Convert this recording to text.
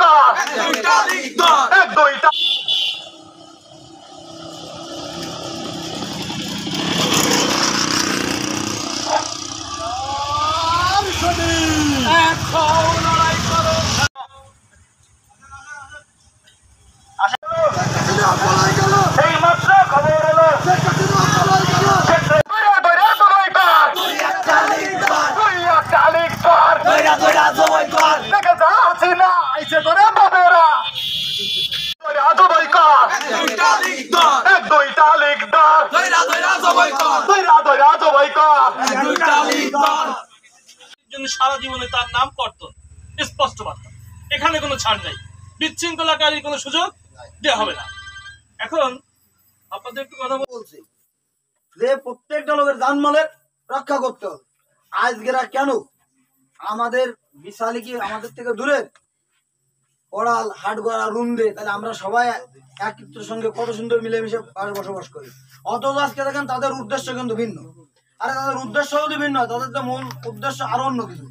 কার? এক দুইটা এই মাত্র খবর এলো সারা জীবনে তার নাম কর্তন স্পষ্ট বার্তা, এখানে কোনো ছাড় নাই, বিশৃঙ্খলাকারী কোনো সুযোগ দেওয়া হবে না। এখন আপনাদের একটু কথা বলছি যে প্রত্যেকটা লোকের জানমালের রক্ষা করতে হবে। আজকেরা কেন আমাদের বিশালী কি আমাদের থেকে দূরে ওরাল হাটগড়া রুন্দে, তাহলে আমরা সবাই একত্রের সঙ্গে কত সুন্দর মিলেমিশে বসবাস করি। অথচ আজকে দেখেন তাদের উদ্দেশ্য কিন্তু ভিন্ন। আরে তাদের উদ্দেশ্য যদি ভিন্ন হয়, তাদের তো মূল উদ্দেশ্য আরো অন্য কিছু।